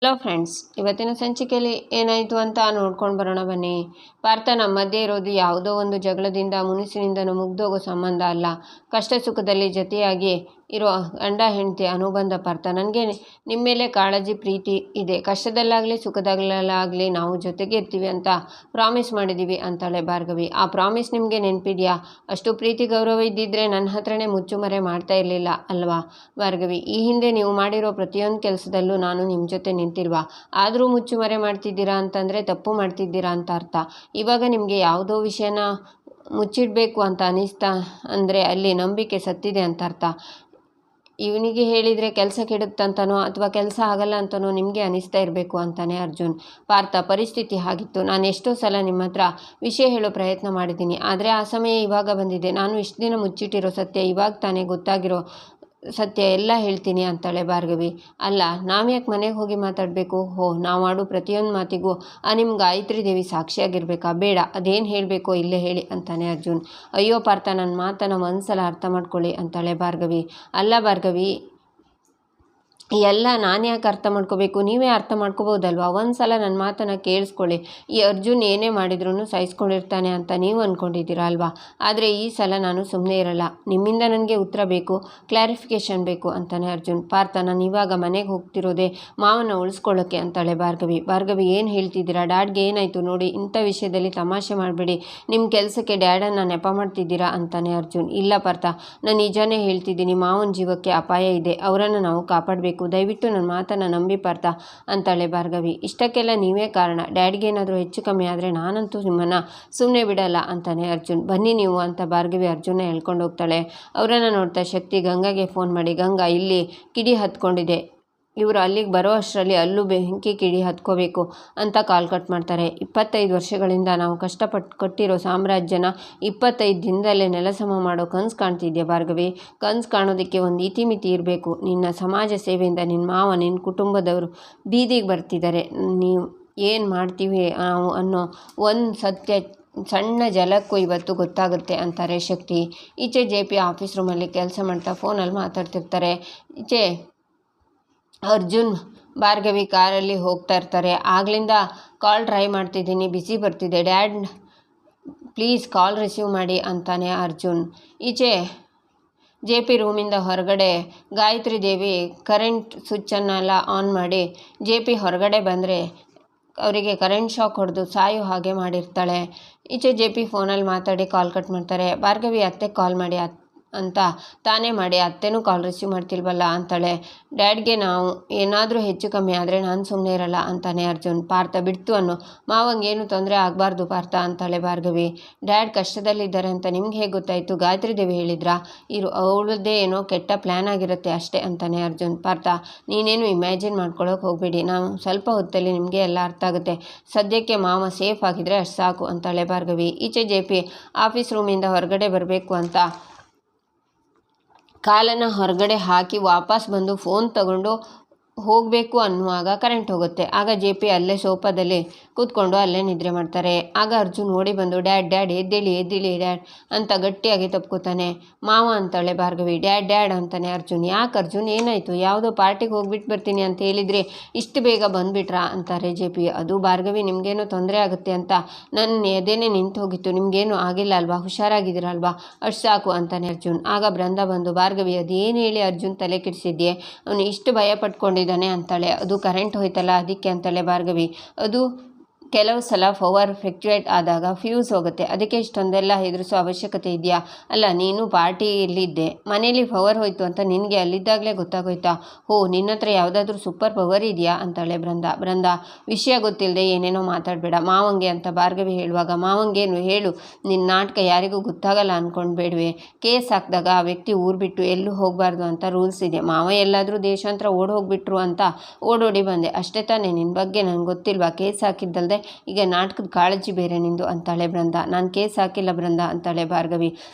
Hello friends, ಇವತ್ತಿನ ಸಂಚಿಕೆಯಲ್ಲಿ ಏನಾಯಿತು ಅಂತ ನೋಡ್ಕೊಂಡು ಬರೋಣ ಬನ್ನಿ. ಪಾರ್ಥ ನಮ್ಮ ಮಧ್ಯೆ ಇರೋದು ಯಾವುದೋ ಒಂದು ಜಗಳದಿಂದ ಮುನಿಸಿನಿಂದನೂ ಮುಗ್ದೋಗೋ ಸಂಬಂಧ ಅಲ್ಲ. ಕಷ್ಟ ಸುಖದಲ್ಲಿ ಜೊತೆಯಾಗಿ ಇರೋ ಗಂಡ ಹೆಂಡತಿ ಅನುಬಂಧ ಪಾರ್ಥ. ನನಗೆ ನಿಮ್ಮ ಮೇಲೆ ಕಾಳಜಿ ಪ್ರೀತಿ ಇದೆ. ಕಷ್ಟದಲ್ಲಾಗಲಿ ಸುಖದಲ್ಲಾಗಲಿ ನಾವು ಜೊತೆಗೆ ಇರ್ತೀವಿ ಅಂತ ಪ್ರಾಮಿಸ್ ಮಾಡಿದ್ದೀವಿ ಅಂತಾಳೆ ಭಾರ್ಗವಿ. ಆ ಪ್ರಾಮಿಸ್ ನಿಮಗೆ ನೆನಪಿದೆಯಾ? ಅಷ್ಟು ಪ್ರೀತಿ ಗೌರವ ಇದ್ದಿದ್ರೆ ನನ್ನ ಹತ್ರನೇ ಮುಚ್ಚುಮರೆ ಮಾಡ್ತಾ ಇರಲಿಲ್ಲ ಅಲ್ವಾ ಭಾರ್ಗವಿ? ಈ ಹಿಂದೆ ನೀವು ಮಾಡಿರೋ ಪ್ರತಿಯೊಂದು ಕೆಲಸದಲ್ಲೂ ನಾನು ನಿಮ್ಮ ಜೊತೆ ನಿಂತಿಲ್ವಾ? ಆದರೂ ಮುಚ್ಚುಮರೆ ಮಾಡ್ತಿದ್ದೀರಾ ಅಂತಂದರೆ ತಪ್ಪು ಮಾಡ್ತಿದ್ದೀರಾ ಅಂತ ಅರ್ಥ. ಇವಾಗ ನಿಮಗೆ ಯಾವುದೋ ವಿಷಯನ ಮುಚ್ಚಿಡಬೇಕು ಅಂತ ಅನಿಸ್ತಾ ಅಂದರೆ ಅಲ್ಲಿ ನಂಬಿಕೆ ಸತ್ತಿದೆ ಅಂತ ಅರ್ಥ. ಇವನಿಗೆ ಹೇಳಿದರೆ ಕೆಲಸ ಕೆಡುತ್ತಂತನೋ ಅಥವಾ ಕೆಲಸ ಆಗಲ್ಲ ಅಂತನೋ ನಿಮಗೆ ಅನಿಸ್ತಾ ಇರಬೇಕು ಅಂತಾನೆ ಅರ್ಜುನ್. ಪಾರ್ಥ, ಪರಿಸ್ಥಿತಿ ಆಗಿತ್ತು. ನಾನು ಎಷ್ಟೋ ಸಲ ನಿಮ್ಮ ಹತ್ರ ವಿಷಯ ಹೇಳೋ ಪ್ರಯತ್ನ ಮಾಡಿದ್ದೀನಿ, ಆದರೆ ಆ ಸಮಯ ಇವಾಗ ಬಂದಿದೆ. ನಾನು ಇಷ್ಟು ದಿನ ಮುಚ್ಚಿಟ್ಟಿರೋ ಸತ್ಯ ಇವಾಗ ತಾನೇ ಗೊತ್ತಾಗಿರೋ ಸತ್ಯ ಎಲ್ಲ ಹೇಳ್ತೀನಿ ಅಂತಾಳೆ ಭಾರ್ಗವಿ. ಅಲ್ಲ, ನಾವ್ಯಾಕೆ ಮನೆಗೆ ಹೋಗಿ ಮಾತಾಡಬೇಕು? ನಾವು ಆಡೋ ಪ್ರತಿಯೊಂದು ಮಾತಿಗೂ ನಿಮ್ಮ ಗಾಯತ್ರಿ ದೇವಿ ಸಾಕ್ಷಿಯಾಗಿರ್ಬೇಕಾ? ಬೇಡ, ಅದೇನು ಹೇಳಬೇಕೋ ಇಲ್ಲೇ ಹೇಳಿ ಅಂತಾನೆ ಅರ್ಜುನ್. ಅಯ್ಯೋ ಪಾರ್ಥ, ನನ್ನ ಮಾತನ್ನು ಒಂದ್ಸಲ ಅರ್ಥ ಮಾಡ್ಕೊಳ್ಳಿ ಅಂತಾಳೆ ಭಾರ್ಗವಿ. ಅಲ್ಲ ಭಾರ್ಗವಿ, ಎಲ್ಲ ನಾನು ಯಾಕೆ ಅರ್ಥ ಮಾಡ್ಕೋಬೇಕು? ನೀವೇ ಅರ್ಥ ಮಾಡ್ಕೋಬೋದಲ್ವಾ? ಒಂದು ಸಲ ನನ್ನ ಮಾತನ್ನು ಕೇಳಿಸ್ಕೊಳ್ಳಿ. ಈ ಅರ್ಜುನ್ ಏನೇ ಮಾಡಿದ್ರೂ ಸಹಿಸ್ಕೊಂಡಿರ್ತಾನೆ ಅಂತ ನೀವು ಅಂದ್ಕೊಂಡಿದ್ದೀರಾ ಅಲ್ವಾ? ಆದರೆ ಈ ಸಲ ನಾನು ಸುಮ್ಮನೆ ಇರಲ್ಲ. ನಿಮ್ಮಿಂದ ನನಗೆ ಉತ್ತರ ಬೇಕು, ಕ್ಲಾರಿಫಿಕೇಷನ್ ಬೇಕು ಅಂತಾನೆ ಅರ್ಜುನ್. ಪಾರ್ಥ, ನಾನು ಇವಾಗ ಮನೆಗೆ ಹೋಗ್ತಿರೋದೆ ಮಾವನ ಉಳಿಸ್ಕೊಳ್ಳೋಕ್ಕೆ ಅಂತಾಳೆ ಭಾರ್ಗವಿ. ಭಾರ್ಗವಿ, ಏನು ಹೇಳ್ತಿದ್ದೀರಾ? ಡ್ಯಾಡ್ಗೆ ಏನಾಯಿತು ನೋಡಿ? ಇಂಥ ವಿಷಯದಲ್ಲಿ ತಮಾಷೆ ಮಾಡಬೇಡಿ. ನಿಮ್ಮ ಕೆಲಸಕ್ಕೆ ಡ್ಯಾಡನ್ನು ನೆಪ ಮಾಡ್ತಿದ್ದೀರಾ ಅಂತಾನೆ ಅರ್ಜುನ್. ಇಲ್ಲ ಪಾರ್ಥ, ನಾನು ನಿಜಾನೇ ಹೇಳ್ತಿದ್ದೀನಿ. ಮಾವನ ಜೀವಕ್ಕೆ ಅಪಾಯ ಇದೆ, ಅವರನ್ನು ನಾವು ಕಾಪಾಡಬೇಕು. ದಯವಿಟ್ಟು ನನ್ನ ಮಾತನ್ನು ನಂಬಿ ಪಾರ್ಥ ಅಂತಾಳೆ ಭಾರ್ಗವಿ. ಇಷ್ಟಕ್ಕೆಲ್ಲ ನೀವೇ ಕಾರಣ. ಡ್ಯಾಡ್ಗೇನಾದರೂ ಹೆಚ್ಚು ಕಮ್ಮಿ ಆದರೆ ನಾನಂತೂ ನಿಮ್ಮನ್ನು ಸುಮ್ಮನೆ ಬಿಡಲ್ಲ ಅಂತಾನೆ ಅರ್ಜುನ್. ಬನ್ನಿ ನೀವು ಅಂತ ಭಾರ್ಗವಿ ಅರ್ಜುನ ಹೇಳ್ಕೊಂಡು ಹೋಗ್ತಾಳೆ. ಅವರನ್ನು ನೋಡ್ತಾ ಶಕ್ತಿ ಗಂಗಾಗೆ ಫೋನ್ ಮಾಡಿ, ಗಂಗಾ, ಇಲ್ಲಿ ಕಿಡಿ ಹತ್ಕೊಂಡಿದೆ, ಇವರು ಅಲ್ಲಿಗೆ ಬರೋ ಅಷ್ಟರಲ್ಲಿ ಅಲ್ಲೂ ಬೆಂಕಿ ಕಿಡಿ ಹತ್ಕೋಬೇಕು ಅಂತ ಕಾಲ್ ಕಟ್ ಮಾಡ್ತಾರೆ. 25 ವರ್ಷಗಳಿಂದ ನಾವು ಕಷ್ಟಪಟ್ಟು ಕಟ್ಟಿರೋ ಸಾಮ್ರಾಜ್ಯನ 25 ದಿನದಲ್ಲೇ ನೆಲಸಮ ಮಾಡೋ ಕನಸು ಕಾಣ್ತಿದ್ಯಾ ಭಾರ್ಗವಿ? ಕನಸು ಕಾಣೋದಕ್ಕೆ ಒಂದು ಇತಿಮಿತಿ ಇರಬೇಕು. ನಿನ್ನ ಸಮಾಜ ಸೇವೆಯಿಂದ ನಿನ್ನ ಮಾವ, ನಿನ್ನ ಕುಟುಂಬದವರು ಬೀದಿಗೆ ಬರ್ತಿದ್ದಾರೆ. ನೀವು ಏನು ಮಾಡ್ತೀವಿ ನಾವು ಅನ್ನೋ ಒಂದು ಸತ್ಯ ಸಣ್ಣ ಜಲಕ್ಕೂ ಇವತ್ತು ಗೊತ್ತಾಗುತ್ತೆ ಅಂತಾರೆ ಶಕ್ತಿ. ಈಚೆ JP ಆಫೀಸ್ ರೂಮಲ್ಲಿ ಕೆಲಸ ಮಾಡ್ತಾ ಫೋನಲ್ಲಿ ಮಾತಾಡ್ತಿರ್ತಾರೆ. ಈಚೆ ಅರ್ಜುನ್ ಭಾರ್ಗವಿ ಕಾರಲ್ಲಿ ಹೋಗ್ತಾ ಇರ್ತಾರೆ. ಆಗ್ಲಿಂದ ಕಾಲ್ ಟ್ರೈ ಮಾಡ್ತಿದ್ದೀನಿ, ಬಿಸಿ ಬರ್ತಿದೆ, ಡ್ಯಾಡ್ ಪ್ಲೀಸ್ ಕಾಲ್ ರಿಸೀವ್ ಮಾಡಿ ಅಂತಾನೆ ಅರ್ಜುನ್. ಈಚೆ JP ರೂಮಿಂದ ಹೊರಗಡೆ ಗಾಯತ್ರಿ ದೇವಿ ಕರೆಂಟ್ ಸ್ವಿಚ್ಚನ್ನೆಲ್ಲ ಆನ್ ಮಾಡಿ JP ಹೊರಗಡೆ ಬಂದರೆ ಅವರಿಗೆ ಕರೆಂಟ್ ಶಾಕ್ ಹೊಡೆದು ಸಾಯೋ ಹಾಗೆ ಮಾಡಿರ್ತಾಳೆ. ಈಚೆ JP ಫೋನಲ್ಲಿ ಮಾತಾಡಿ ಕಾಲ್ ಕಟ್ ಮಾಡ್ತಾರೆ. ಭಾರ್ಗವಿ ಅತ್ತೆ ಕಾಲ್ ಮಾಡಿ ಅಂತ ತಾನೇ ಮಾಡಿ ಅತ್ತೆನೂ ಕಾಲ್ ರಿಸೀವ್ ಮಾಡ್ತಿಲ್ವಲ್ಲ ಅಂತಾಳೆ. ಡ್ಯಾಡ್ಗೆ ನಾವು ಏನಾದರೂ ಹೆಚ್ಚು ಕಮ್ಮಿ ಆದರೆ ನಾನು ಸುಮ್ಮನೆ ಇರಲ್ಲ ಅಂತಾನೆ ಅರ್ಜುನ್. ಪಾರ್ಥ, ಬಿಡ್ತು ಅನ್ನೋ, ಮಾವಂಗೇನು ತೊಂದರೆ ಆಗಬಾರ್ದು ಪಾರ್ಥ ಅಂತಾಳೆ ಭಾರ್ಗವಿ. ಡ್ಯಾಡ್ ಕಷ್ಟದಲ್ಲಿದ್ದಾರೆ ಅಂತ ನಿಮ್ಗೆ ಹೇಗೆ ಗೊತ್ತಾಯಿತು? ಗಾಯತ್ರಿ ದೇವಿ ಹೇಳಿದ್ರಾ? ಅವಳದ್ದೇ ಏನೋ ಕೆಟ್ಟ ಪ್ಲ್ಯಾನ್ ಆಗಿರುತ್ತೆ ಅಷ್ಟೇ ಅಂತಾನೆ ಅರ್ಜುನ್. ಪಾರ್ಥ, ನೀನೇನು ಇಮ್ಯಾಜಿನ್ ಮಾಡ್ಕೊಳ್ಳೋಕೆ ಹೋಗಬೇಡಿ, ನಾವು ಸ್ವಲ್ಪ ಹೊತ್ತಲ್ಲಿ ನಿಮಗೆ ಎಲ್ಲ ಅರ್ಥ ಆಗುತ್ತೆ. ಸದ್ಯಕ್ಕೆ ಮಾವ ಸೇಫ್ ಆಗಿದ್ರೆ ಅಷ್ಟು ಸಾಕು ಅಂತಾಳೆ ಭಾರ್ಗವಿ. ಈಚೆ JP ಆಫೀಸ್ ರೂಮಿಂದ ಹೊರಗಡೆ ಬರಬೇಕು ಅಂತ ಕಾಲನ್ನು ಹೊರಗಡೆ ಹಾಕಿ ವಾಪಸ್ ಬಂದು ಫೋನ್ ತಗೊಂಡು ಹೋಗಬೇಕು ಅನ್ನುವಾಗ ಕರೆಂಟ್ ಹೋಗುತ್ತೆ. ಆಗ JP ಅಲ್ಲೇ ಸೋಫಾದಲ್ಲಿ ಕೂತ್ಕೊಂಡು ಅಲ್ಲೇ ನಿದ್ರೆ ಮಾಡ್ತಾರೆ. ಆಗ ಅರ್ಜುನ್ ಓಡಿ ಬಂದು, ಡ್ಯಾಡ್ ಎದ್ದೇಳಿ ಡ್ಯಾಡ್ ಅಂತ ಗಟ್ಟಿಯಾಗಿ ತಪ್ಕೋತಾನೆ. ಮಾವ ಅಂತಾಳೆ ಭಾರ್ಗವಿ. ಡ್ಯಾಡ್ ಅಂತಾನೆ ಅರ್ಜುನ್. ಯಾಕೆ ಅರ್ಜುನ್, ಏನಾಯಿತು? ಯಾವುದೋ ಪಾರ್ಟಿಗೆ ಹೋಗ್ಬಿಟ್ಟು ಬರ್ತೀನಿ ಅಂತ ಹೇಳಿದರೆ ಇಷ್ಟು ಬೇಗ ಬಂದುಬಿಟ್ರಾ ಅಂತಾರೆ JP. ಅದು ಭಾರ್ಗವಿ, ನಿಮಗೇನೋ ತೊಂದರೆ ಆಗುತ್ತೆ ಅಂತ ನನ್ನ ಎದೆನೇ ನಿಂತು ಹೋಗಿತ್ತು. ನಿಮಗೇನು ಆಗಿಲ್ಲ ಅಲ್ವಾ? ಹುಷಾರಾಗಿದ್ದೀರಲ್ವಾ? ಅಷ್ಟು ಸಾಕು ಅಂತಾನೆ ಅರ್ಜುನ್. ಆಗ ಬೃಂದ ಬಂದು, ಭಾರ್ಗವಿ, ಅದೇನು ಹೇಳಿ ಅರ್ಜುನ್ ತಲೆ ಕೆಡಿಸಿದ್ಯೆ? ಅವನು ಇಷ್ಟು ಭಯ ಪಟ್ಕೊಂಡಿದ್ದಾನೆ ಅಂತಾಳೆ. ಅದು ಕರೆಂಟ್ ಹೋಯ್ತಲ್ಲ ಅದಕ್ಕೆ ಅಂತಾಳೆ ಭಾರ್ಗವಿ. ಅದು ಕೆಲವು ಸಲ ಪವರ್ ಫ್ಲಕ್ಚುಯೇಟ್ ಆದಾಗ ಫ್ಯೂಸ್ ಹೋಗುತ್ತೆ, ಅದಕ್ಕೆ ಇಷ್ಟೊಂದೆಲ್ಲ ಹೆದರಿಸೋ ಅವಶ್ಯಕತೆ ಇದೆಯಾ? ಅಲ್ಲ, ನೀನು ಪಾರ್ಟಿಯಲ್ಲಿದ್ದೆ, ಮನೇಲಿ ಪವರ್ ಹೋಯ್ತು ಅಂತ ನಿನಗೆ ಅಲ್ಲಿದ್ದಾಗಲೇ ಗೊತ್ತಾಗೋಯ್ತಾ? ನಿನ್ನ ಹತ್ರ ಯಾವುದಾದ್ರೂ ಸೂಪರ್ ಪವರ್ ಇದೆಯಾ ಅಂತಾಳೆ ಬೃಂದ. ವಿಷಯ ಗೊತ್ತಿಲ್ಲದೆ ಏನೇನೋ ಮಾತಾಡಬೇಡ ಮಾವಂಗೆ ಅಂತ ಭಾರ್ಗವಿ ಹೇಳುವಾಗ, ಮಾವಂಗೇನು ಹೇಳು, ನಿನ್ನ ನಾಟಕ ಯಾರಿಗೂ ಗೊತ್ತಾಗಲ್ಲ ಅಂದ್ಕೊಂಡ್ಬೇಡ್ವೆ. ಕೇಸ್ ಹಾಕಿದಾಗ ಆ ವ್ಯಕ್ತಿ ಊರು ಬಿಟ್ಟು ಎಲ್ಲೂ ಹೋಗಬಾರ್ದು ಅಂತ ರೂಲ್ಸ್ ಇದೆ. ಮಾವ ಎಲ್ಲಾದರೂ ದೇಶಾಂತರ ಹೋಗ್ಬಿಟ್ರು ಅಂತ ಓಡೋಡಿ ಬಂದೆ ಅಷ್ಟೇ ತಾನೇ? ನಿನ್ನ ಬಗ್ಗೆ ನನಗೆ ಗೊತ್ತಿಲ್ವಾ? ಕೇಸ್ ಹಾಕಿದ್ದಲ್ದೆ ಈಗ ನಾಟಕದ ಕಾಳಜಿ ಬೇರೆ ನಿಂದು ಅಂತಾಳೆ ಬೃಂದ. ನಾನು ಕೇಸ್ ಹಾಕಿಲ್ಲ ಬೃಂದ ಅಂತಾಳೆ ಭಾರ್ಗವಿ.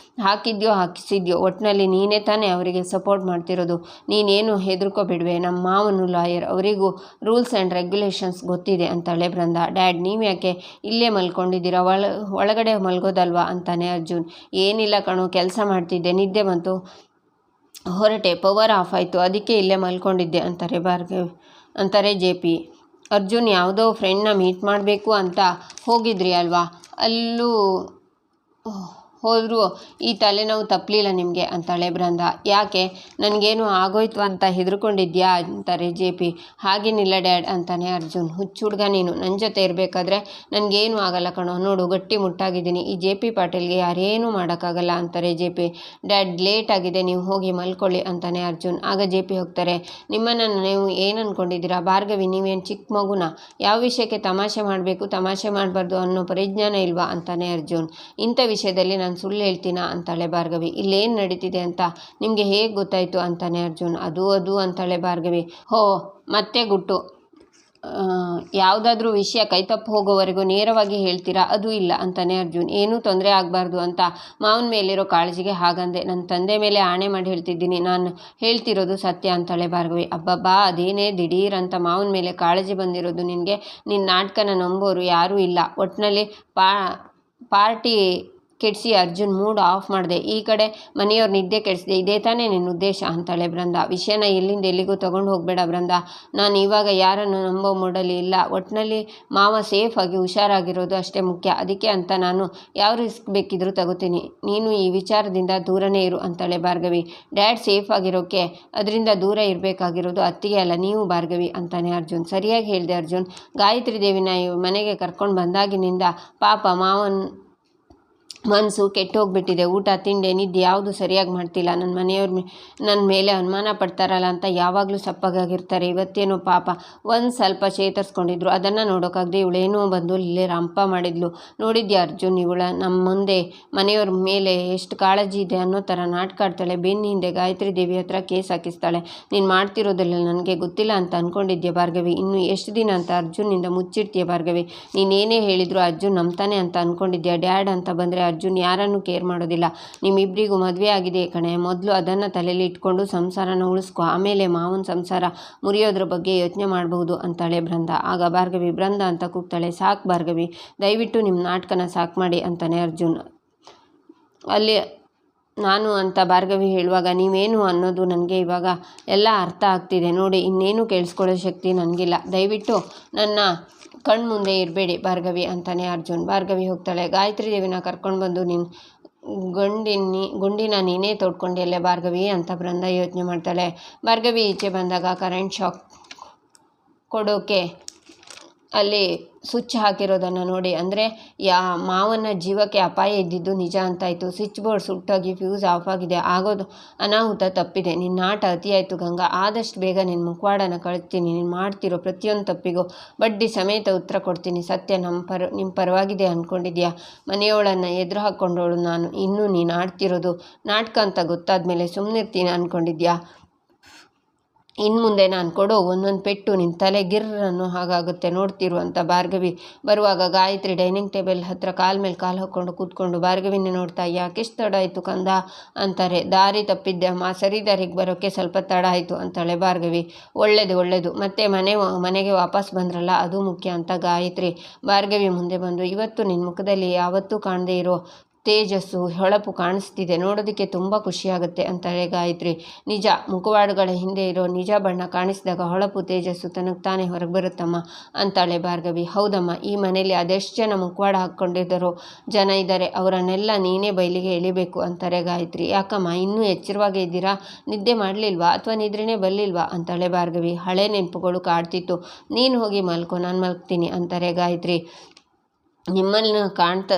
ಹಾಕಿಸಿದ್ಯೋ ಒಟ್ಟಿನಲ್ಲಿ ನೀನೇ ತಾನೇ ಅವರಿಗೆ ಸಪೋರ್ಟ್ ಮಾಡ್ತಿರೋದು. ನೀನೇನು ಹೆದರ್ಕೋಬಿಡ್ವೆ, ನಮ್ಮ ಮಾವನು ಲಾಯರ್, ಅವರಿಗೂ ರೂಲ್ಸ್ ಆ್ಯಂಡ್ ರೆಗ್ಯುಲೇಷನ್ಸ್ ಗೊತ್ತಿದೆ ಅಂತಾಳೆ ಬೃಂದ. ಡ್ಯಾಡ್, ನೀವು ಯಾಕೆ ಇಲ್ಲೇ ಮಲ್ಕೊಂಡಿದ್ದೀರಾ? ಒಳಗಡೆ ಮಲ್ಗೋದಲ್ವಾ ಅಂತಾನೆ ಅರ್ಜುನ್. ಏನಿಲ್ಲ ಕಣೋ, ಕೆಲಸ ಮಾಡ್ತಿದ್ದೆ, ನಿದ್ದೆ ಬಂತು, ಹೊರಟೆ, ಪವರ್ ಆಫ್ ಆಯಿತು, ಅದಕ್ಕೆ ಇಲ್ಲೇ ಮಲ್ಕೊಂಡಿದ್ದೆ ಅಂತಾರೆ JP. ಅರ್ಜುನ್ ಯಾವುದೋ ಫ್ರೆಂಡ್ನ ಮೀಟ್ ಮಾಡಬೇಕು ಅಂತ ಹೋಗಿದ್ರಿ ಅಲ್ವಾ, ಅಲ್ಲೂ ಹೋದರೂ ಈ ತಲೆನೋವು ತಪ್ಪಲಿಲ್ಲ ನಿಮಗೆ ಅಂತಾಳೆ ಬೃಂದ. ಯಾಕೆ, ನನಗೇನು ಆಗೋಯ್ತು ಅಂತ ಹೆದರ್ಕೊಂಡಿದ್ಯಾ ಅಂತಾರೆ JP. ಹಾಗೇನಿಲ್ಲ ಡ್ಯಾಡ್ ಅಂತಾನೆ ಅರ್ಜುನ್. ಹುಚ್ಚು ಹುಡುಗ ನೀನು, ನನ್ನ ಜೊತೆ ಇರಬೇಕಾದ್ರೆ ನನಗೇನು ಆಗಲ್ಲ ಕಣೋ, ನೋಡು ಗಟ್ಟಿ ಮುಟ್ಟಾಗಿದ್ದೀನಿ, ಈ JP ಪಾಟೀಲ್ಗೆ ಯಾರೇನೂ ಮಾಡೋಕ್ಕಾಗಲ್ಲ ಅಂತಾರೆ JP. ಡ್ಯಾಡ್ ಲೇಟ್ ಆಗಿದೆ, ನೀವು ಹೋಗಿ ಮಲ್ಕೊಳ್ಳಿ ಅಂತಾನೆ ಅರ್ಜುನ್. ಆಗ JP ಹೋಗ್ತಾರೆ. ನಿಮ್ಮನ್ನು ನೀವು ಏನು ಅಂದ್ಕೊಂಡಿದ್ದೀರಾ ಭಾರ್ಗವಿ, ನೀವೇನು ಚಿಕ್ಕ ಮಗುನ, ಯಾವ ವಿಷಯಕ್ಕೆ ತಮಾಷೆ ಮಾಡಬೇಕು ತಮಾಷೆ ಮಾಡಬಾರ್ದು ಅನ್ನೋ ಪರಿಜ್ಞಾನ ಇಲ್ವಾ ಅಂತಾನೆ ಅರ್ಜುನ್. ಇಂಥ ವಿಷಯದಲ್ಲಿ ನಾನು ಸುಳ್ಳು ಹೇಳ್ತೀನಾ ಅಂತಾಳೆ ಭಾರ್ಗವಿ. ಇಲ್ಲೇನು ನಡೀತಿದೆ ಅಂತ ನಿಮಗೆ ಹೇಗೆ ಗೊತ್ತಾಯಿತು ಅಂತಾನೆ ಅರ್ಜುನ್. ಅದು ಅಂತಾಳೆ ಭಾರ್ಗವಿ. ಹೋ ಮತ್ತೆ ಗುಟ್ಟು, ಯಾವುದಾದ್ರೂ ವಿಷಯ ಕೈತಪ್ಪು ಹೋಗೋವರೆಗೂ ನೇರವಾಗಿ ಹೇಳ್ತೀರಾ, ಅದು ಇಲ್ಲ ಅಂತಾನೆ ಅರ್ಜುನ್. ಏನೂ ತೊಂದರೆ ಆಗಬಾರ್ದು ಅಂತ ಮಾವನ ಮೇಲಿರೋ ಕಾಳಜಿಗೆ ಹಾಗಂದೆ, ನನ್ನ ತಂದೆ ಮೇಲೆ ಆಣೆ ಮಾಡಿ ಹೇಳ್ತಿದ್ದೀನಿ, ನಾನು ಹೇಳ್ತಿರೋದು ಸತ್ಯ ಅಂತಾಳೆ ಭಾರ್ಗವಿ. ಅಬ್ಬಬ್ಬಾ, ಅದೇನೇ ದಿಢೀರ್ ಅಂತ ಮಾವನ ಮೇಲೆ ಕಾಳಜಿ ಬಂದಿರೋದು ನಿನಗೆ, ನಿನ್ನ ನಾಟಕನ ನಂಬೋರು ಯಾರೂ ಇಲ್ಲ. ಒಟ್ಟಿನಲ್ಲಿ ಪಾರ್ಟಿ ಕೆಡಿಸಿ ಅರ್ಜುನ್ ಮೂಡ್ ಆಫ್ ಮಾಡಿದೆ, ಈ ಕಡೆ ಮನೆಯವ್ರ ನಿದ್ದೆ ಕೆಡಿಸಿದೆ, ಇದೇ ತಾನೇ ನಿನ್ನ ಉದ್ದೇಶ ಅಂತಾಳೆ ಬೃಂದ. ವಿಷಯನ ಎಲ್ಲಿಂದ ಎಲ್ಲಿಗೂ ತೊಗೊಂಡು ಹೋಗಬೇಡ ಬೃಂದ, ನಾನು ಇವಾಗ ಯಾರನ್ನು ನಂಬೋ ಮೂಡಲ್ಲಿ ಇಲ್ಲ. ಒಟ್ಟಿನಲ್ಲಿ ಮಾವ ಸೇಫ್ ಆಗಿ ಹುಷಾರಾಗಿರೋದು ಅಷ್ಟೇ ಮುಖ್ಯ, ಅದಕ್ಕೆ ಅಂತ ನಾನು ಯಾವ ರಿಸ್ಕ್ ಬೇಕಿದ್ರೂ ತಗೋತೀನಿ, ನೀನು ಈ ವಿಚಾರದಿಂದ ದೂರನೇ ಇರು ಅಂತಾಳೆ ಭಾರ್ಗವಿ. ಡ್ಯಾಡ್ ಸೇಫ್ ಆಗಿರೋಕ್ಕೆ ಅದರಿಂದ ದೂರ ಇರಬೇಕಾಗಿರೋದು ಅತ್ತಿಗೆ ಅಲ್ಲ, ನೀವು ಭಾರ್ಗವಿ ಅಂತಾನೆ ಅರ್ಜುನ್. ಸರಿಯಾಗಿ ಹೇಳಿದೆ ಅರ್ಜುನ್. ಗಾಯತ್ರಿ ದೇವಿನ ಮನೆಗೆ ಕರ್ಕೊಂಡು ಬಂದಾಗಿನಿಂದ ಪಾಪ ಮಾವನ್ ಮನಸ್ಸು ಕೆಟ್ಟೋಗ್ಬಿಟ್ಟಿದೆ, ಊಟ ತಿಂಡಿ ನಿದ್ದೆ ಯಾವುದು ಸರಿಯಾಗಿ ಮಾಡ್ತಿಲ್ಲ, ನನ್ನ ಮನೆಯವ್ರ ನನ್ನ ಮೇಲೆ ಅನುಮಾನ ಪಡ್ತಾರಲ್ಲ ಅಂತ ಯಾವಾಗಲೂ ಸಪ್ಪಗಾಗಿರ್ತಾರೆ. ಇವತ್ತೇನೋ ಪಾಪ ಒಂದು ಸ್ವಲ್ಪ ಚೇತರಿಸ್ಕೊಂಡಿದ್ರು, ಅದನ್ನು ನೋಡೋಕ್ಕಾಗದೆ ಇವಳೇನೋ ಬಂದು ಇಲ್ಲೇ ರಂಪ ಮಾಡಿದ್ಲು. ನೋಡಿದ್ಯಾ ಅರ್ಜುನ್, ಇವಳ ನಮ್ಮ ಮುಂದೆ ಮನೆಯವ್ರ ಮೇಲೆ ಎಷ್ಟು ಕಾಳಜಿ ಇದೆ ಅನ್ನೋ ಥರ ನಾಟಕ ಆಡ್ತಾಳೆ, ಬೆನ್ನ ಹಿಂದೆ ಗಾಯತ್ರಿ ದೇವಿ ಹತ್ರ ಕೇಸ್ ಹಾಕಿಸ್ತಾಳೆ. ನೀನು ಮಾಡ್ತಿರೋದಿಲ್ಲ ನನಗೆ ಗೊತ್ತಿಲ್ಲ ಅಂತ ಅಂದ್ಕೊಂಡಿದ್ಯಾ ಭಾರ್ಗವಿ, ಇನ್ನು ಎಷ್ಟು ದಿನ ಅಂತ ಅರ್ಜುನ್ನಿಂದ ಮುಚ್ಚಿಡ್ತೀಯ ಭಾರ್ಗವಿ, ನೀನೇನೇ ಹೇಳಿದ್ರು ಅರ್ಜುನ್ ನಂಬ್ತಾನೆ ಅಂತ ಅಂದ್ಕೊಂಡಿದ್ಯಾ. ಡ್ಯಾಡ್ ಅಂತ ಬಂದರೆ ಅರ್ಜುನ್ ಯಾರನ್ನು ಕೇರ್ ಮಾಡೋದಿಲ್ಲ, ನಿಮ್ಮಿಬ್ಬರಿಗೂ ಮದುವೆ ಆಗಿದೆ ಕಣೆ, ಮೊದಲು ಅದನ್ನು ತಲೆಯಲ್ಲಿ ಇಟ್ಕೊಂಡು ಸಂಸಾರನ ಉಳಿಸ್ಕೊ, ಆಮೇಲೆ ಮಾವನ ಸಂಸಾರ ಮುರಿಯೋದ್ರ ಬಗ್ಗೆ ಯೋಚನೆ ಮಾಡಬಹುದು ಅಂತಾಳೆ ಬೃಂದ. ಆಗ ಭಾರ್ಗವಿ ಬೃಂದ ಅಂತ ಕೂಗ್ತಾಳೆ. ಸಾಕು ಭಾರ್ಗವಿ, ದಯವಿಟ್ಟು ನಿಮ್ಮ ನಾಟಕನ ಸಾಕು ಮಾಡಿ ಅಂತಾನೆ ಅರ್ಜುನ್. ಅಲ್ಲಿ ನಾನು ಅಂತ ಭಾರ್ಗವಿ ಹೇಳುವಾಗ ನೀವೇನು ಅನ್ನೋದು ನನಗೆ ಇವಾಗ ಎಲ್ಲ ಅರ್ಥ ಆಗ್ತಿದೆ ನೋಡಿ, ಇನ್ನೇನು ಕೇಳಿಸ್ಕೊಳ್ಳೋ ಶಕ್ತಿ ನನಗಿಲ್ಲ, ದಯವಿಟ್ಟು ನನ್ನ ಕಣ್ಮುಂದೆ ಇರಬೇಡಿ ಭಾರ್ಗವಿ ಅಂತಾನೆ ಅರ್ಜುನ್. ಭಾರ್ಗವಿ ಹೋಗ್ತಾಳೆ. ಗಾಯತ್ರಿ ದೇವಿನ ಕರ್ಕೊಂಡು ಬಂದು ನೀನು ಗುಂಡಿನ ನೀನೇ ತೋಡ್ಕೊಂಡಿಯಲ್ಲೇ ಭಾರ್ಗವಿ ಅಂತ ಬೃಂದ ಯೋಚನೆ ಮಾಡ್ತಾಳೆ. ಭಾರ್ಗವಿ ಈಚೆ ಬಂದಾಗ ಕರೆಂಟ್ ಶಾಕ್ ಕೊಡೋಕೆ ಅಲ್ಲಿ ಸ್ವಿಚ್ ಹಾಕಿರೋದನ್ನು ನೋಡಿ, ಅಂದರೆ ಮಾವನ ಜೀವಕ್ಕೆ ಅಪಾಯ ಇದ್ದಿದ್ದು ನಿಜ ಅಂತಾಯಿತು. ಸ್ವಿಚ್ ಬೋರ್ಡ್ ಸುಟ್ಟೋಗಿ ಫ್ಯೂಸ್ ಆಫ್ ಆಗಿದೆ, ಆಗೋದು ಅನಾಹುತ ತಪ್ಪಿದೆ. ನಿನ್ನ ಆಟ ಅತಿಯಾಯಿತು ಗಂಗಾ, ಆದಷ್ಟು ಬೇಗ ನಿನ್ನ ಮುಖವಾಡನ ಕಳಿಸ್ತೀನಿ, ನೀನು ಮಾಡ್ತಿರೋ ಪ್ರತಿಯೊಂದು ತಪ್ಪಿಗೂ ಬಡ್ಡಿ ಸಮೇತ ಉತ್ತರ ಕೊಡ್ತೀನಿ. ಸತ್ಯ ನಿಮ್ಮ ಪರವಾಗಿದೆ ಅಂದ್ಕೊಂಡಿದ್ಯಾ, ಮನೆಯವಳನ್ನು ಎದುರು ಹಾಕ್ಕೊಂಡವಳು ನಾನು, ಇನ್ನೂ ನೀನು ಆಡ್ತಿರೋದು ನಾಟಕ ಅಂತ ಗೊತ್ತಾದ ಮೇಲೆ ಸುಮ್ಮನಿರ್ತೀನಿ ಅಂದ್ಕೊಂಡಿದ್ಯಾ. ಇನ್ನು ಮುಂದೆ ನಾನು ಕೊಡೋ ಒಂದೊಂದು ಪೆಟ್ಟು ನಿನ್ನ ತಲೆ ಗಿರ್ರನ್ನು ಹಾಗಾಗುತ್ತೆ ನೋಡ್ತಿರು ಅಂತ ಭಾರ್ಗವಿ ಬರುವಾಗ ಗಾಯತ್ರಿ ಡೈನಿಂಗ್ ಟೇಬಲ್ ಹತ್ರ ಕಾಲ ಮೇಲೆ ಕಾಲು ಹಾಕ್ಕೊಂಡು ಕೂತ್ಕೊಂಡು ಭಾರ್ಗವಿನೇ ನೋಡ್ತಾ, ಯಾಕೆಷ್ಟು ತಡ ಆಯಿತು ಕಂದ ಅಂತಾರೆ. ದಾರಿ ತಪ್ಪಿದ್ದೆ ಅಮ್ಮ, ಸರಿ ದಾರಿಗೆ ಬರೋಕ್ಕೆ ಸ್ವಲ್ಪ ತಡ ಆಯಿತು ಅಂತಾಳೆ ಭಾರ್ಗವಿ. ಒಳ್ಳೇದು ಮತ್ತೆ ಮನೆಗೆ ವಾಪಸ್ ಬಂದ್ರಲ್ಲ ಅದು ಮುಖ್ಯ ಅಂತ ಗಾಯತ್ರಿ ಭಾರ್ಗವಿ ಮುಂದೆ ಬಂದು, ಇವತ್ತು ನಿನ್ನ ಮುಖದಲ್ಲಿ ಯಾವತ್ತೂ ಕಾಣದೇ ಇರೋ ತೇಜಸ್ಸು ಹೊಳಪು ಕಾಣಿಸ್ತಿದೆ, ನೋಡೋದಕ್ಕೆ ತುಂಬ ಖುಷಿಯಾಗುತ್ತೆ ಅಂತಾಳೆ ಗಾಯತ್ರಿ. ನಿಜ, ಮುಖವಾಡುಗಳ ಹಿಂದೆ ಇರೋ ನಿಜ ಬಣ್ಣ ಕಾಣಿಸಿದಾಗ ಹೊಳಪು ತೇಜಸ್ಸು ತನಗೆ ತಾನೇ ಹೊರಗೆ ಬರುತ್ತಮ್ಮ ಅಂತಾಳೆ ಭಾರ್ಗವಿ. ಹೌದಮ್ಮ, ಈ ಮನೇಲಿ ಅದೆಷ್ಟು ಜನ ಮುಖವಾಡ ಹಾಕ್ಕೊಂಡಿದ್ದಾರೋ ಜನ ಇದ್ದಾರೆ, ಅವರನ್ನೆಲ್ಲ ನೀನೇ ಬಯಲಿಗೆ ಎಳಿಬೇಕು ಅಂತಾರೆ ಗಾಯತ್ರಿ. ಯಾಕಮ್ಮ ಇನ್ನೂ ಎಚ್ಚರವಾಗೇ ಇದ್ದೀರಾ, ನಿದ್ದೆ ಮಾಡಲಿಲ್ವಾ ಅಥವಾ ನಿದ್ರೆನೇ ಬರಲಿಲ್ವಾ ಅಂತಾಳೆ ಭಾರ್ಗವಿ. ಹಳೆ ನೆನಪುಗಳು ಕಾಡ್ತಿತ್ತು, ನೀನು ಹೋಗಿ ಮಲ್ಕೊ, ನಾನು ಮಲ್ಕ್ತೀನಿ ಅಂತಾರೆ ಗಾಯತ್ರಿ. ನಿಮ್ಮನ್ನು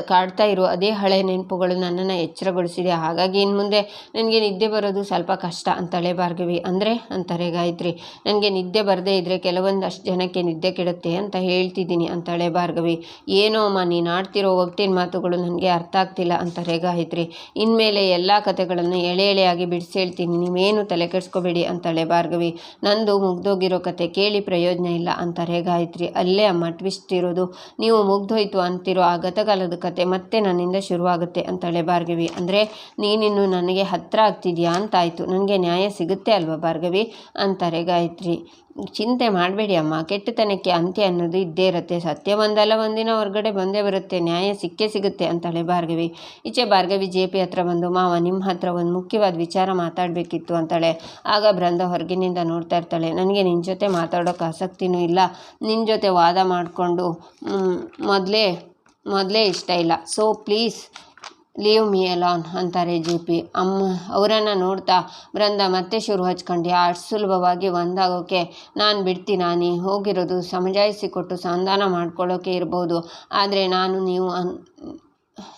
ಕಾಡ್ತಾ ಇರೋ ಅದೇ ಹಳೆ ನೆನಪುಗಳು ನನ್ನನ್ನು ಎಚ್ಚರಗೊಳಿಸಿದೆ, ಹಾಗಾಗಿ ಇನ್ನು ಮುಂದೆ ನನಗೆ ನಿದ್ದೆ ಬರೋದು ಸ್ವಲ್ಪ ಕಷ್ಟ ಅಂತಾಳೆ ಭಾರ್ಗವಿ. ಅಂದರೆ ಅಂತಾರೆ ಗಾಯತ್ರಿ. ನನಗೆ ನಿದ್ದೆ ಬರದೇ ಇದ್ದರೆ ಕೆಲವೊಂದಷ್ಟು ಜನಕ್ಕೆ ನಿದ್ದೆ ಕೆಡುತ್ತೆ ಅಂತ ಹೇಳ್ತಿದ್ದೀನಿ ಅಂತಾಳೆ ಭಾರ್ಗವಿ. ಏನೋ ಅಮ್ಮ, ನೀನು ಆಡ್ತಿರೋ ಒಗ್ಟಿನ ಮಾತುಗಳು ನನಗೆ ಅರ್ಥ ಆಗ್ತಿಲ್ಲ ಅಂತಾರೆ ಗಾಯತ್ರಿ. ಇನ್ಮೇಲೆ ಎಲ್ಲ ಕಥೆಗಳನ್ನು ಎಳೆಯಾಗಿ ಬಿಡಿಸಿ ಹೇಳ್ತೀನಿ, ನೀವೇನು ತಲೆ ಕೆಡಿಸ್ಕೋಬೇಡಿ ಅಂತಾಳೆ ಭಾರ್ಗವಿ. ನಂದು ಮುಗ್ದೋಗಿರೋ ಕತೆ ಕೇಳಿ ಪ್ರಯೋಜನ ಇಲ್ಲ ಅಂತಾರೆ ಗಾಯತ್ರಿ. ಅಲ್ಲೇ ಅಮ್ಮ ಟ್ವಿಸ್ಟ್ ಇರೋದು, ನೀವು ಮುಗ್ದೋಯ್ತು ಅಂತಿರೋ ಆ ಗತಕಾಲದ ಕತೆ ಮತ್ತೆ ನನ್ನಿಂದ ಶುರುವಾಗುತ್ತೆ ಅಂತಾಳೆ ಭಾರ್ಗವಿ. ಅಂದರೆ ನೀನಿನ್ನು ನನಗೆ ಹತ್ತಿರ ಆಗ್ತಿದ್ಯಾ ಅಂತಾಯಿತು. ನನಗೆ ನ್ಯಾಯ ಸಿಗುತ್ತೆ ಅಲ್ವಾ ಭಾರ್ಗವಿ ಅಂತಾರೆ ಗಾಯತ್ರಿ. ಚಿಂತೆ ಮಾಡಬೇಡಿ ಅಮ್ಮ, ಕೆಟ್ಟತನಕ್ಕೆ ಅಂತ್ಯ ಅನ್ನೋದು ಇದ್ದೇ ಇರುತ್ತೆ. ಸತ್ಯ ಒಂದಲ್ಲ ಒಂದಿನ ಹೊರಗಡೆ ಬಂದೇ ಬರುತ್ತೆ, ನ್ಯಾಯ ಸಿಕ್ಕೇ ಸಿಗುತ್ತೆ ಅಂತಾಳೆ ಭಾರ್ಗವಿ. ಈಚೆ ಭಾರ್ಗವಿ JP ಹತ್ರ ಬಂದು, ಮಾವ ನಿಮ್ಮ ಹತ್ರ ಒಂದು ಮುಖ್ಯವಾದ ವಿಚಾರ ಮಾತಾಡಬೇಕಿತ್ತು ಅಂತಾಳೆ. ಆಗ ಬೃಂದ ಹೊರಗಿನಿಂದ ನೋಡ್ತಾ ಇರ್ತಾಳೆ. ನನಗೆ ನಿನ್ನ ಜೊತೆ ಮಾತಾಡೋಕೆ ಆಸಕ್ತಿನೂ ಇಲ್ಲ, ನಿನ್ನ ಜೊತೆ ವಾದ ಮಾಡಿಕೊಂಡು ಮೊದಲೇ ಇಷ್ಟ ಇಲ್ಲ. So please leave me alone ಅಂತಾರೆ JP. ಅವರನ್ನು ನೋಡ್ತಾ ಬೃಂದ ಮತ್ತೆ ಶುರು ಹಚ್ಕೊಂಡ್ಯಾ, ಅಷ್ಟು ಸುಲಭವಾಗಿ ಒಂದಾಗೋಕ್ಕೆ ನಾನು ಬಿಡ್ತೀನಾ? ನೀ ಹೋಗಿರೋದು ಸಮಜಾಯಿಸಿಕೊಟ್ಟು ಸಂಧಾನ ಮಾಡ್ಕೊಳ್ಳೋಕೆ ಇರ್ಬೋದು, ಆದರೆ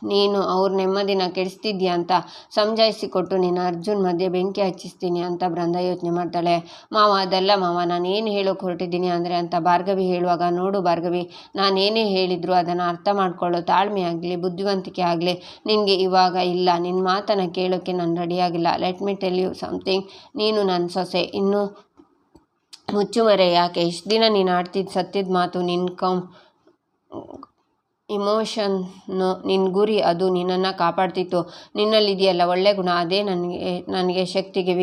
ನೀನು ಅವ್ರ ನೆಮ್ಮದಿನ ಕೆಡಿಸ್ತಿದ್ಯಾ ಅಂತ ಸಮಜಾಯಿಸಿಕೊಟ್ಟು ನಿನ್ನ ಅರ್ಜುನ್ ಮಧ್ಯೆ ಬೆಂಕಿ ಹಚ್ಚಿಸ್ತೀನಿ ಅಂತ ಬೃಂದ ಯೋಚನೆ ಮಾಡ್ತಾಳೆ. ಮಾವ ಅದಲ್ಲ ಮಾವ, ನಾನು ಏನು ಹೇಳೋಕೆ ಹೊರಟಿದ್ದೀನಿ ಅಂದರೆ ಅಂತ ಭಾರ್ಗವಿ ಹೇಳುವಾಗ, ನೋಡು ಭಾರ್ಗವಿ, ನಾನೇನೇ ಹೇಳಿದ್ರು ಅದನ್ನು ಅರ್ಥ ಮಾಡ್ಕೊಳ್ಳೋ ತಾಳ್ಮೆ ಆಗಲಿ ಬುದ್ಧಿವಂತಿಕೆ ಆಗಲಿ ನಿನಗೆ ಇವಾಗ ಇಲ್ಲ. ನಿನ್ನ ಮಾತನ್ನು ಕೇಳೋಕ್ಕೆ ನಾನು ರೆಡಿಯಾಗಿಲ್ಲ. Let me tell you something, ನೀನು ನನ್ನ ಸೊಸೆ, ಇನ್ನೂ ಮುಚ್ಚುಮರೆ ಯಾಕೆ? ಇಷ್ಟು ದಿನ ನೀನು ಆಡ್ತಿದ್ದ ಸತ್ಯದ ಮಾತು, ನಿನ್ನ ಇಮೋಷನ್ನು, ನಿನ್ನ ಗುರಿ ಅದು ನಿನ್ನನ್ನು ಕಾಪಾಡ್ತಿತ್ತು. ನಿನ್ನಲ್ಲಿದೆಯಲ್ಲ ಒಳ್ಳೆ ಗುಣ, ಅದೇ ನನಗೆ ಶಕ್ತಿಗೆ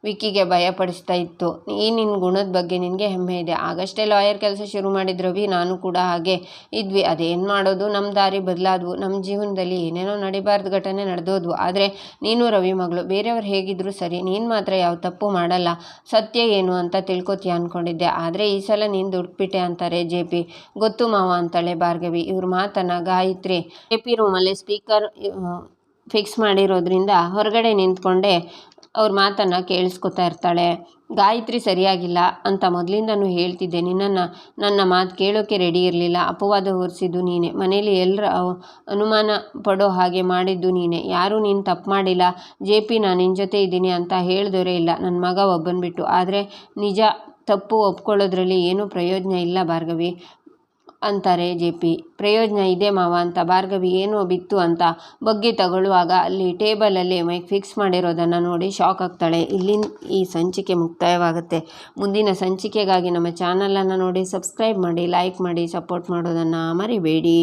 ವಿಕ್ಕಿಗೆ ಭಯಪಡಿಸ್ತಾ ಇತ್ತು. ಈ ನಿನ್ನ ಗುಣದ ಬಗ್ಗೆ ನಿನಗೆ ಹೆಮ್ಮೆ ಇದೆ. ಆಗಷ್ಟೇ ಲಾಯರ್ ಕೆಲಸ ಶುರು ಮಾಡಿದ ರವಿ, ನಾನು ಕೂಡ ಹಾಗೆ ಇದ್ವಿ. ಅದೇನು ಮಾಡೋದು, ನಮ್ಮ ದಾರಿ ಬದಲಾದ್ವು, ನಮ್ಮ ಜೀವನದಲ್ಲಿ ಏನೇನೋ ನಡಿಬಾರ್ದು ಘಟನೆ ನಡೆದೋದ್ವು. ಆದರೆ ನೀನು ರವಿ ಮಗಳು, ಬೇರೆಯವ್ರು ಹೇಗಿದ್ರು ಸರಿ, ನೀನು ಮಾತ್ರ ಯಾವ ತಪ್ಪು ಮಾಡಲ್ಲ. ಸತ್ಯ ಏನು ಅಂತ ತಿಳ್ಕೊತೀಯ ಅಂದ್ಕೊಂಡಿದ್ದೆ, ಆದರೆ ಈ ಸಲ ನೀನು ದುಡ್ಬಿಟ್ಟೆ ಅಂತಾರೆ JP. ಗೊತ್ತು ಮಾವ ಅಂತಾಳೆ ಭಾರ್ಗವಿ. ಇವ್ರ ಮಾತನ್ನು ಗಾಯತ್ರಿ JP ರೂಮಲ್ಲಿ ಸ್ಪೀಕರ್ ಫಿಕ್ಸ್ ಮಾಡಿರೋದ್ರಿಂದ ಹೊರಗಡೆ ನಿಂತ್ಕೊಂಡೆ ಅವ್ರ ಮಾತನ್ನು ಕೇಳಿಸ್ಕೊತಾ ಇರ್ತಾಳೆ. ಗಾಯತ್ರಿ ಸರಿಯಾಗಿಲ್ಲ ಅಂತ ಮೊದಲಿಂದನೂ ಹೇಳ್ತಿದ್ದೆ, ನನ್ನ ಮಾತು ಕೇಳೋಕ್ಕೆ ರೆಡಿ ಇರಲಿಲ್ಲ. ಅಪವಾದ ಹೊರಿಸಿದ್ದು ನೀನೆ, ಮನೇಲಿ ಎಲ್ಲರ ಅನುಮಾನ ಪಡೋ ಹಾಗೆ ಮಾಡಿದ್ದು ನೀನೆ. ಯಾರೂ ನೀನು ತಪ್ಪು ಮಾಡಿಲ್ಲ JP, ನಾನು ನಿನ್ನ ಜೊತೆ ಇದ್ದೀನಿ ಅಂತ ಹೇಳಿದವರೇ ಇಲ್ಲ, ನನ್ನ ಮಗ ಒಬ್ಬನ ಬಿಟ್ಟು. ಆದರೆ ನಿಜ ತಪ್ಪು ಒಪ್ಕೊಳ್ಳೋದ್ರಲ್ಲಿ ಏನೂ ಪ್ರಯೋಜನ ಇಲ್ಲ ಭಾರ್ಗವಿ ಅಂತಾರೆ JP. ಪ್ರಯೋಜನ ಇದೆ ಮಾವ ಅಂತ ಭಾರ್ಗವಿ ಏನೋ ಬಿತ್ತು ಅಂತ ಬಗ್ಗಿ ತಗೊಳ್ಳುವಾಗ ಅಲ್ಲಿ ಟೇಬಲಲ್ಲಿ ಮೈಕ್ ಫಿಕ್ಸ್ ಮಾಡಿರೋದನ್ನು ನೋಡಿ ಶಾಕ್ ಆಗ್ತಾಳೆ. ಇಲ್ಲಿನ ಈ ಸಂಚಿಕೆ ಮುಕ್ತಾಯವಾಗುತ್ತೆ. ಮುಂದಿನ ಸಂಚಿಕೆಗಾಗಿ ನಮ್ಮ ಚಾನಲನ್ನು ನೋಡಿ ಸಬ್ಸ್ಕ್ರೈಬ್ ಮಾಡಿ, ಲೈಕ್ ಮಾಡಿ, ಸಪೋರ್ಟ್ ಮಾಡೋದನ್ನು ಮರಿಬೇಡಿ.